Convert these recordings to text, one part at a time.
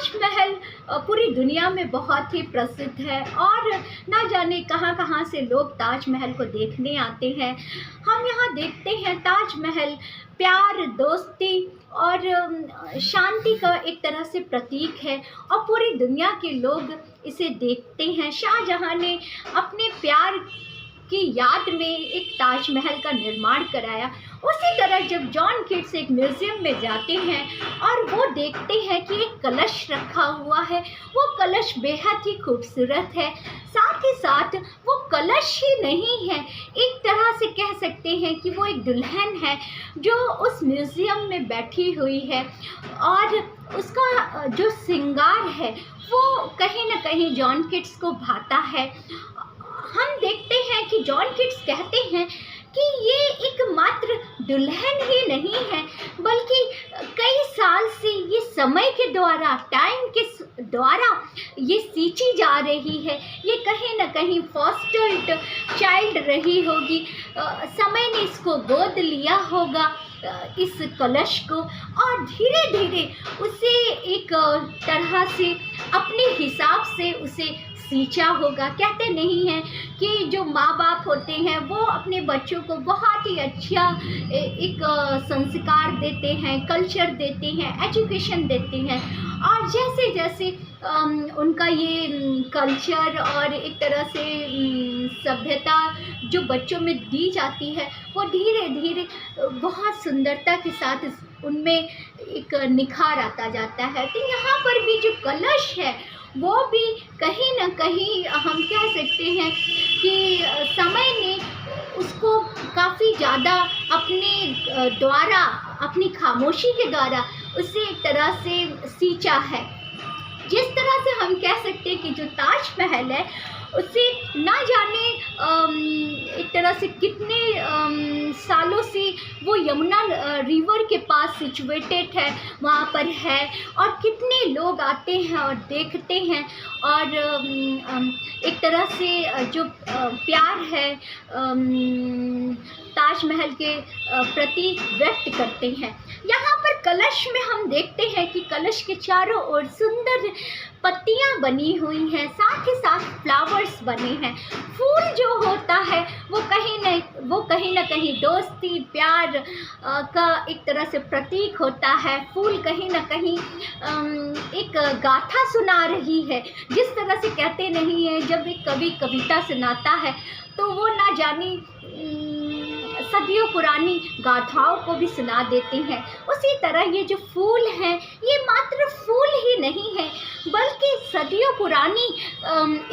ताजमहल पूरी दुनिया में बहुत ही प्रसिद्ध है और ना जाने कहाँ कहाँ से लोग ताजमहल को देखने आते हैं। हम यहाँ देखते हैं ताजमहल प्यार, दोस्ती और शांति का एक तरह से प्रतीक है और पूरी दुनिया के लोग इसे देखते हैं। शाहजहाँ ने अपने प्यार की याद में एक ताजमहल का निर्माण कराया। उसी तरह जब जॉन किट्स एक म्यूज़ियम में जाते हैं और वो देखते हैं कि एक कलश रखा हुआ है, वो कलश बेहद ही खूबसूरत है। साथ ही साथ वो कलश ही नहीं है, एक तरह से कह सकते हैं कि वो एक दुल्हन है जो उस म्यूज़ियम में बैठी हुई है और उसका जो श्रृंगार है वो कहीं ना कहीं जॉन किट्स को भाता है। हम देखते हैं कि जॉन किट्स कहते हैं कि ये एक मात्र दुल्हन ही नहीं है, बल्कि कई साल से ये समय के द्वारा, टाइम के द्वारा ये सींची जा रही है। ये कहीं ना कहीं फॉस्टर्ड चाइल्ड रही होगी, समय ने इसको गोद लिया होगा इस कलश को और धीरे धीरे उसे एक तरह से अपने हिसाब से उसे सींचा होगा। कहते नहीं हैं कि जो माँ बाप होते हैं वो अपने बच्चों को बहुत ही अच्छा एक संस्कार देते हैं, कल्चर देते हैं, एजुकेशन देते हैं और जैसे जैसे उनका ये कल्चर और एक तरह से सभ्यता जो बच्चों में दी जाती है वो धीरे धीरे बहुत सुंदरता के साथ उनमें एक निखार आता जाता है। तो यहाँ पर भी जो कलश है वो भी कहीं ना कहीं हम कह सकते हैं कि समय ने उसको काफ़ी ज़्यादा अपने द्वारा, अपनी खामोशी के द्वारा उसे एक तरह से सींचा है। जिस तरह से हम कह सकते हैं कि जो ताजमहल है उसे ना जाने एक तरह से कितने सालों से वो यमुना रिवर के पास सिचुएटेड है, वहाँ पर है और कितने लोग आते हैं और देखते हैं और एक तरह से जो प्यार है ताजमहल के प्रति व्यक्त करते हैं। यहाँ पर कलश में हम देखते हैं कि कलश के चारों ओर सुंदर पत्तियाँ बनी हुई हैं, साथ ही साथ फ्लावर्स बने हैं। फूल जो होता है वो कहीं ना कहीं दोस्ती, प्यार का एक तरह से प्रतीक होता है। फूल कहीं ना कहीं एक गाथा सुना रही है। जिस तरह से कहते नहीं है जब एक कवि कविता सुनाता है तो वो ना जाने सदियों पुरानी गाथाओं को भी सुना देते हैं। उसी तरह ये जो फूल हैं ये मात्र फूल ही नहीं है बल्कि सदियों पुरानी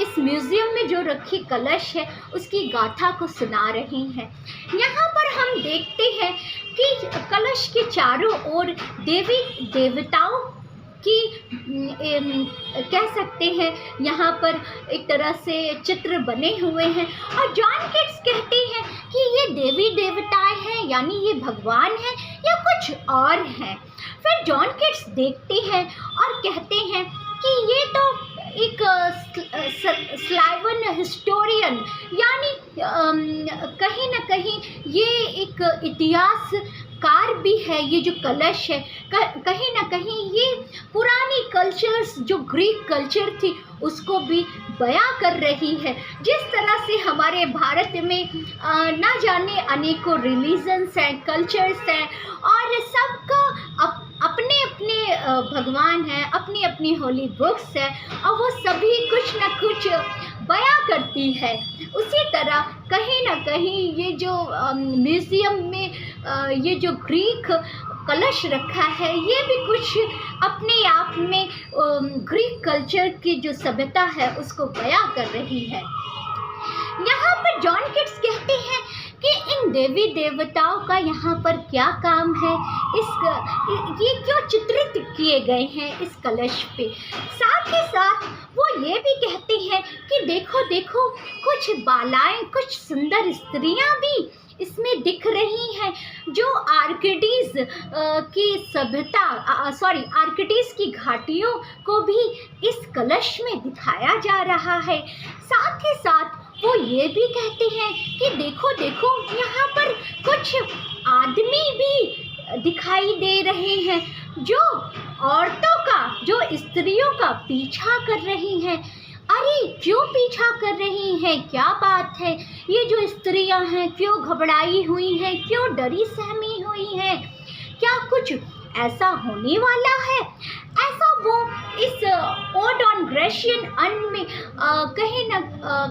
इस म्यूज़ियम में जो रखी कलश है उसकी गाथा को सुना रही हैं। यहाँ पर हम देखते हैं कि कलश के चारों ओर देवी देवताओं की कह सकते हैं यहाँ पर एक तरह से चित्र बने हुए हैं और जॉन किट्स कहते हैं कि ये देवी देवताएं हैं, यानी ये भगवान हैं या कुछ और हैं। फिर जॉन किट्स देखते हैं और कहते हैं कि ये तो एक स्लावन हिस्टोरियन, यानी कहीं ना कहीं ये एक इतिहासकार भी है। ये जो कलश है कहीं ना कहीं ये पुरानी कल्चर्स, जो ग्रीक कल्चर थी उसको भी बयां कर रही है। जिस तरह से हमारे भारत में ना जाने अनेकों रिलीजन्स हैं, कल्चर्स हैं और सबका अपने अपने भगवान हैं, अपनी अपनी होली बुक्स हैं और वो सभी कुछ ना कुछ बयां करती है। उसी तरह कहीं ना कहीं ये जो म्यूज़ियम में ये जो ग्रीक कलश रखा है ये भी कुछ अपने आप में ग्रीक कल्चर की जो सभ्यता है उसको बयां कर रही है। यहाँ पर जॉन किट्स कहते हैं कि इन देवी देवताओं का यहाँ पर क्या काम है, ये क्यों चित्रित किए गए हैं इस कलश पे। साथ ही साथ वो ये भी कहते हैं कि देखो देखो कुछ बालाएं, कुछ सुंदर स्त्रियां भी इसमें दिख रही हैं जो आर्किडीज की सभ्यता आर्किडीज की घाटियों को भी इस कलश में दिखाया जा रहा है। साथ ही साथ वो ये भी कहते हैं कि देखो देखो यहाँ पर कुछ आदमी भी दिखाई दे रहे हैं जो औरतों का जो स्त्रियों का पीछा कर रही हैं। अरे क्यों पीछा कर रही हैं, क्या बात है? ये जो स्त्रियां हैं क्यों घबराई हुई हैं, क्यों डरी सहमी हुई हैं? क्या कुछ ऐसा होने वाला है? ऐसा वो इस ओड ऑन ग्रेशियन अन में कहीं न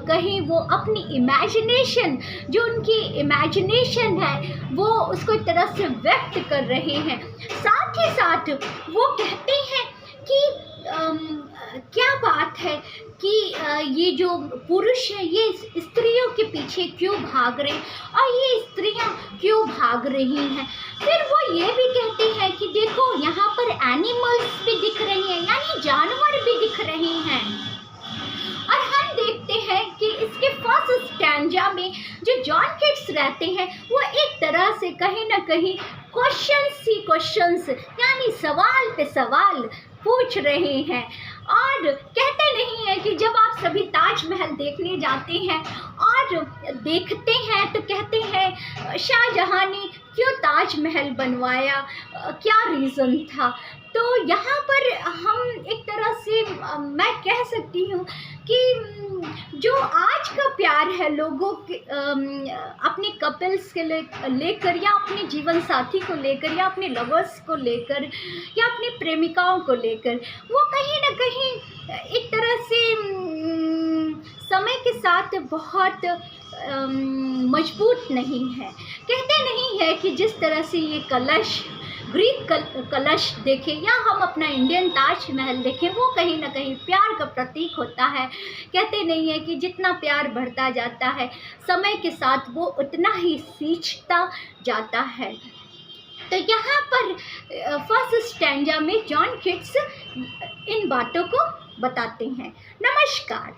कहीं वो अपनी इमेजिनेशन, जो उनकी इमेजिनेशन है वो उसको एक तरह से व्यक्त कर रहे हैं। साथ ही साथ वो कहते हैं कि क्या बात है कि ये जो पुरुष है ये स्त्रियों के पीछे क्यों भाग रहे हैं और ये स्त्रियां क्यों भाग रही हैं। फिर वो ये भी कहते हैं कि देखो यहाँ पर एनिमल्स भी दिख रही हैं, यानी जानवर भी दिख रहे हैं। और हम देखते हैं कि इसके फर्स्ट स्टैंजा में जो जॉन किट्स रहते हैं वो एक तरह से कहीं ना कहीं क्वेश्चंस ही क्वेश्चंस, यानी सवाल पे सवाल पूछ रहे हैं। और कहते नहीं है कि जब आप सभी ताजमहल देखने जाते हैं और देखते हैं तो कहते हैं शाहजहां ने क्यों ताजमहल बनवाया, क्या रीज़न था। तो यहाँ पर हम एक तरह से मैं कह सकती हूँ कि जो आज का प्यार है लोगों के अपने कपल्स के लेकर या अपने जीवन साथी को लेकर या अपने लवर्स को लेकर या अपनी प्रेमिकाओं को लेकर, वो कहीं ना कहीं एक तरह से समय के साथ बहुत मजबूत नहीं है। कहते नहीं है कि जिस तरह से ये कलश, ग्रीक कलश देखें या हम अपना इंडियन ताजमहल देखें, वो कहीं ना कहीं प्यार का प्रतीक होता है। कहते नहीं है कि जितना प्यार बढ़ता जाता है समय के साथ वो उतना ही सींचता जाता है। तो यहाँ पर फर्स्ट स्टैंजा में जॉन किट्स इन बातों को बताते हैं। नमस्कार।